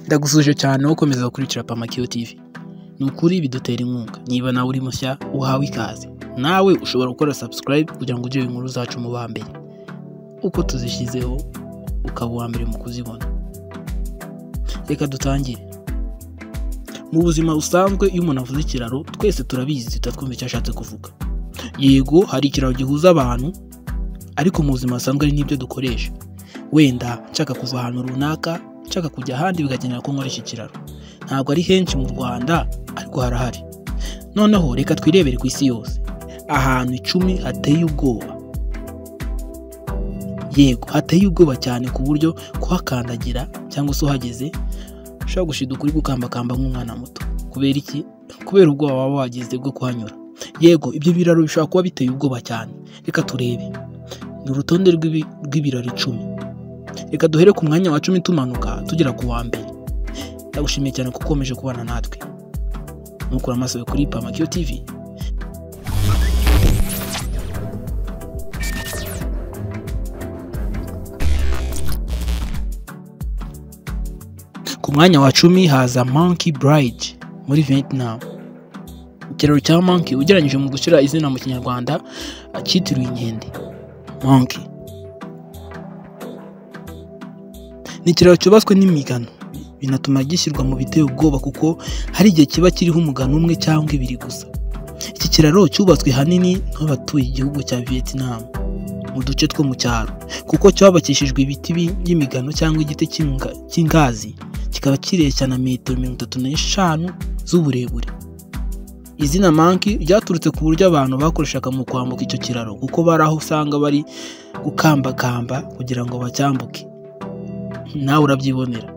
Ndagusuje cyane ukomeza gukurikira Pamakio TV. Nukuri bidutera inkunga. Niba nawe uri mushya uhawe ikaze. Nawe ushobora gukora subscribe kugira ngo ujye inkuru zacu mu bambere. Uko tuzishizeho ukaba uwa mbere mu kuzibona. Reka dutangire. Mu buzima usanzwe iyo umuntu avuze ikiraro twese turabizi tutatwumva icyo ashatse kuvuga. Yego hari ikiraro gihuza abantu ariko mu buzima usanzwe ari nibyo dukoresha. Wenda nshaka kuva ahantu runaka nshaka kujya ahandi bigakenera ko nkoresha ikiraro. Ntabwo ari henshi mu Rwanda ariko harahari. Noneho reka twirebere ku isi yose. Ahantu 10 hateye ubwoba. Yego hateye ubwoba cyane ku buryo kuhakandagira cyangwa se uhageze ushobora gushiduka uri gukambakamba nk'umwana muto. Kubera iki? Kubera ubwoba waba wagize bwo kuhanyura. Yego ibyo biraro bishobora kuba biteye ubwoba cyane. Reka turebe. Ni urutonde rw'ibiraro 10. Reka duhere ku mwanya wa 10 tumanuka tugera ku wa mbere. Ndagushimiye cyane kuko ukomeje kubana natwe. Nukura amaso kuri Pamakio TV. Ku mwanya wa 10 haza Monkey Bridge muri Vietnam. Ikiraro cya Monkey ugereranyije mu gushyira izina mu Kinyarwanda cyitiriwe inkende. Monkey ni ikiraro cyubatswe n'imigano, binatuma gishyirwa mu biteye ubwoba kuko hari igihe kiba kiriho umugano umwe cyangwa ibiri gusa. Iki kiraro cyubatswe hanini nk'abatuye igihugu cya Vietnam mu duce two mu cyaro kuko cyubakishijwe ibiti by'imigano cyangwa igiti cy'ingazi, kikaba kireshya na metero 35 z'uburebure. Izina Monkey ryaturutse ku buryo abantu bakoreshaga mu kwambuka icyo kiraro kuko baraho usanga bari gukambakamba kugira ngo bacyambuke. Nawe urabyibonera.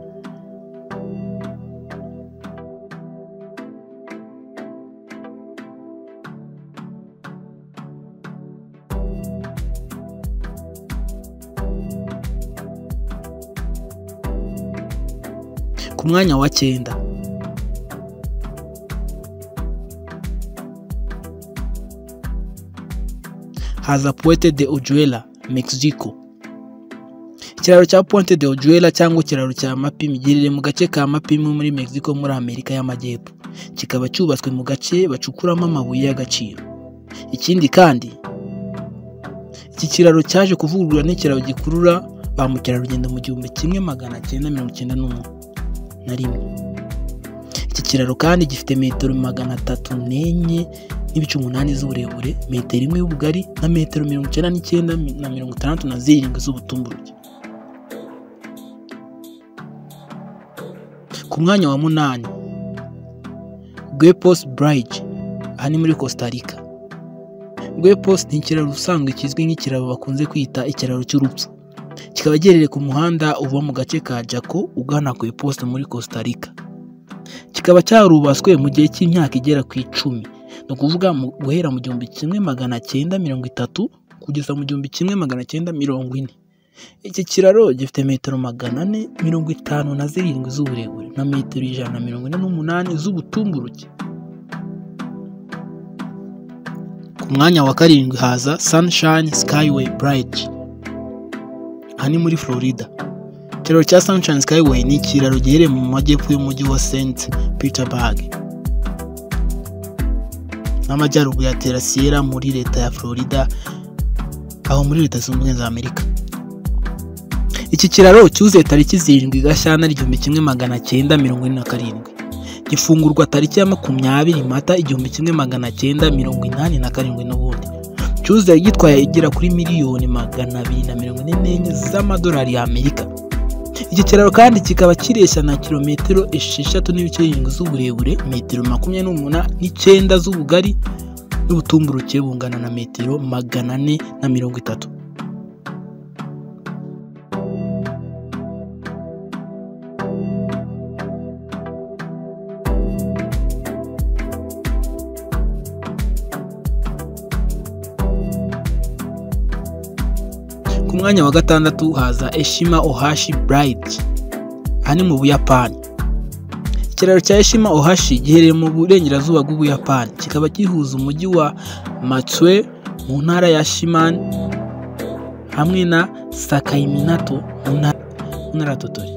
Ku mwanya wa 9 haza Puente de Ojuela, Mexico. Ikiraro cya Puente de Ojuela cyangwa ikiraro cya Mapimi giherereye mu gace ka Mapimi muri Mexico muri Amerika y'Amajyepfo. Kikaba cyubatswe mu gace bacukuramo amabuye y'agaciro. Ikindi kandi iki kiraro cyaje kuvugururwa n'ikiraro gikurura ba mukerarugendo mu 1991. Iki kiraro kandi gifite metero 304 n'ibice 8 z'uburebure, metero 1 y'ubugari na metero 99 na 67 z'ubutumburuke. Ku mwanya wa 8 Guepos Bridge aha ni muri Costa Rica. Guepos ni ikiraro usanzwe kizwi nk'ikiraro bakunze kwita ikiraro cy'urupfu. Kikaba giherereye ku muhanda uva mu gace ka Jaco ugana ku Guepos muri Costa Rica. Kikaba cyarubaswe mu gihe cy'imyaka igera ku 10, no kuvuga guhera mu 1930 kugeza mu 1940. Iki kiraro gifite metero 457 z'uburebure na metero 148 z'ubutumburuke. Ku mwanya wa 7 haza Sunshine Skyway Bridge hani muri Florida. Ikiraro cya Sunshine Skyway ni ikiraro giherereye mu majyepfo y'umujyi wa St. Petersburg n'amajyaruguru ya Terra Sierra muri leta ya Florida aho muri leta zunze ubumwe za Amerika. Iki kiraro cyuzuye tariki 7 Gashyantare 1947. Gifungurwa tariki ya 20 Mata 1987 n'ubundi. Cyuzuye gitwaye igera kuri miliyoni 244 z'amadolari ya Amerika. Iki kiraro kandi kikaba kireshya na kilometero 6.7 z'uburebure, metero 28 z'ubugari n'ubutumburuke bungana na metero 430. Ku mwanya wa 6 haza Eshima Ohashi Bridge hani mu Buyapani. Ikiraro cya Eshima Ohashi giherereye mu burengerazuba bw'Ubuyapani. Kikaba gihuza umujyi wa Matsue mu ntara ya Shiman hamwe na Sakaiminato mu ntara ya Tottori.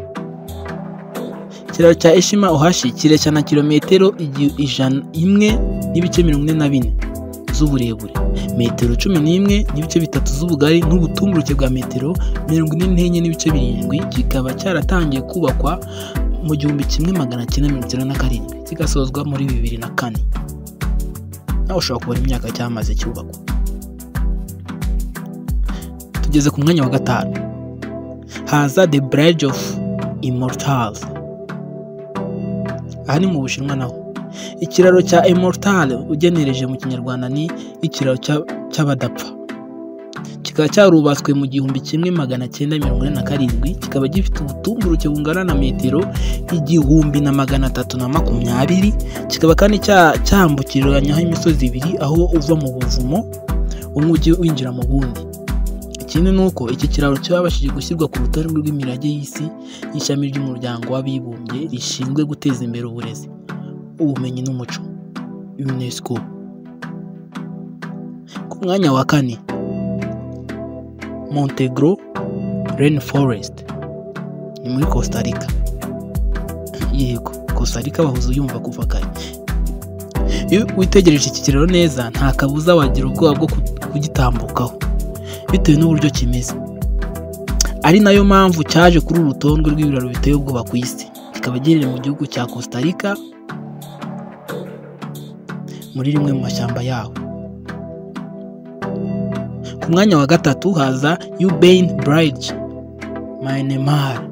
Ikiraro cya Eshima Ohashi kireshya na kilometero 101.44 z'uburebure, metero 11.3 z'ubugari n'ubutumburuke bwa metero 44.7. Kikaba cyaratangiye kubakwa mu 1997 kigasozwa muri 2004. Nawe ushobora kubara imyaka cyamaze cyubakwa. Tugeze ku mwanya wa 5 haza The Bridge of Immortals. Aha ni mu Bushinwa naho. Ikiraro cya Immortal ugenereje mu Kinyarwanda ni ikiraro cy'abadapfa. Kikaba cyarubatswe mu 1947. Kikaba gifite ubutumburuke bungana na metero 1320. Kikaba kandi cyambukiranya imisozi ibiri aho uva mu buvumo umujyi winjira mu bundi. Ikindi nuko iki kiraro cyabashije gushyirwa ku rutonde rw'imirage y'isi y'ishami ry'umuryango w'abibumbye rishinzwe guteza imbere uburezi, ubumenyi n'umuco, UNESCO. Ku mwanya wa 4 Montegro Rainforest ni muri Costa Rica. Yego, Costa Rica bahuze uyumva kuva kare. Iyo witegereje iki kiraro neza nta kabuza wagira ubwoba bwo kugitambukaho bitewe n'uburyo kimeze. Ari nayo mpamvu cyaje kuri uru rutonde rw'ibiraro biteye ubwoba ku isi. Kikaba giherereye mu gihugu cya Costa Rica muri rimwe mu mashyamba yaho. Ku mwanya wa 3 haza Ubane Bridge, Myanmar.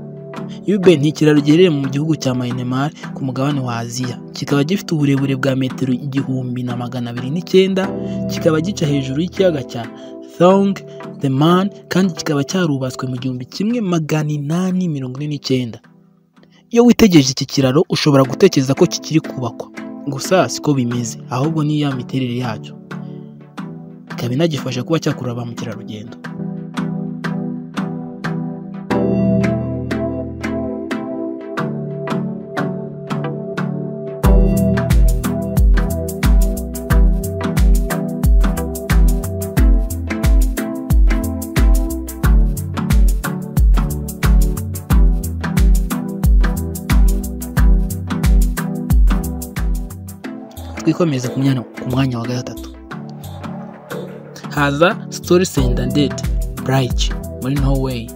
Ubane ni ikiraro giherereye mu gihugu cya Myanmar ku mugabane wa Aziya. Kikaba gifite uburebure bwa metero 1209. Kikaba gica hejuru y'ikiyaga cya Thong the Man kandi kikaba cyarubatswe mu 1849. Iyo witegereje iki kiraro ushobora gutekereza ko kikiri kubakwa, gusa siko bimeze, ahubwo ni ya miterere yacyo. Ikaba inagifasha kuba cyakurura ba mukerarugendo. Twikomeza ku mwanya wa 3 haza Story Dead Bridge muri Norway.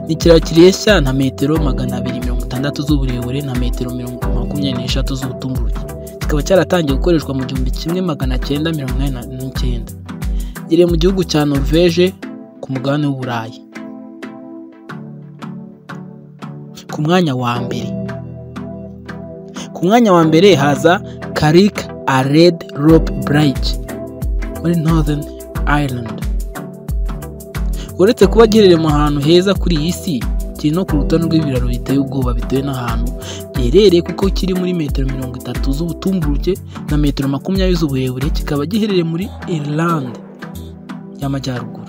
Ni ikiraro kireshya na metero 260 z'uburebure na metero 23 z'ubutumburuke. Kikaba cyaratangiye gukoreshwa mu 1989. Gire mu gihugu cya Norvege ku mugabane w'Uburayi. Ku mwanya wa mbere haza Carrick a Red Rope Bridge muri Northern Ireland. Uretse kuba giherereye mu hantu heza kuri iyi si, kiri no ku rutonde rw'ibiraro biteye ubwoba bitewe n'ahantu giherereye kuko kiri muri metero 30 z'ubutumburuke na metero 20 z'uburebure. Kikaba giherereye muri Ireland y'Amajyaruguru.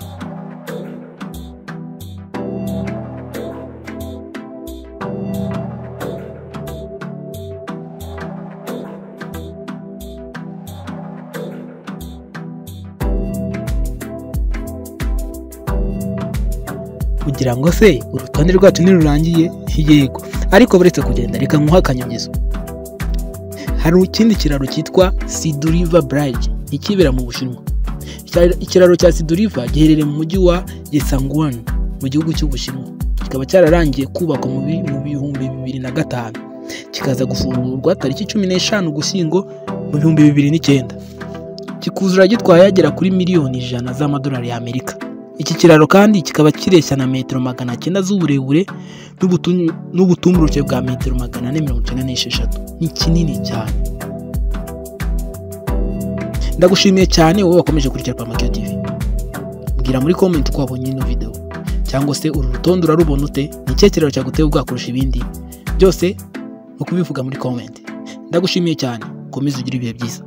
Kugira ngo se urutonde rwacu nirurangiye? Yego, ariko buretse kugenda reka nkuha akanyongezo. Hari ikindi kiraro cyitwa Sidu River Bridge ikibera mu Bushinwa. Ikiraro cya Sidu River giherereye mu mujyi wa Yesanguan mu gihugu cy'Ubushinwa. Kikaba cyararangiye kubakwa mu 2005 kikaza gufungurwa tariki 15 Ugushyingo mu 2009. Kikuzura gitwaye yagera kuri miliyoni 100 z'amadolari y'Amerika. Iki kiraro kandi kikaba kireshya na metero 900 z'uburebure n'ubutumburuke bwa metero 496. Ni kinini cyane. Ndagushimiye cyane wowe wakomeje kurikira Pamakiyo TV. Mbwira muri comment ko wabonye ino video cyangwa se uru rutonde urarubona ute, ni cyo kiraro cyaguteye ubwakurusha ibindi byose ukubivuga muri comment. Ndagushimiye cyane, komeza ugire ibihe byiza.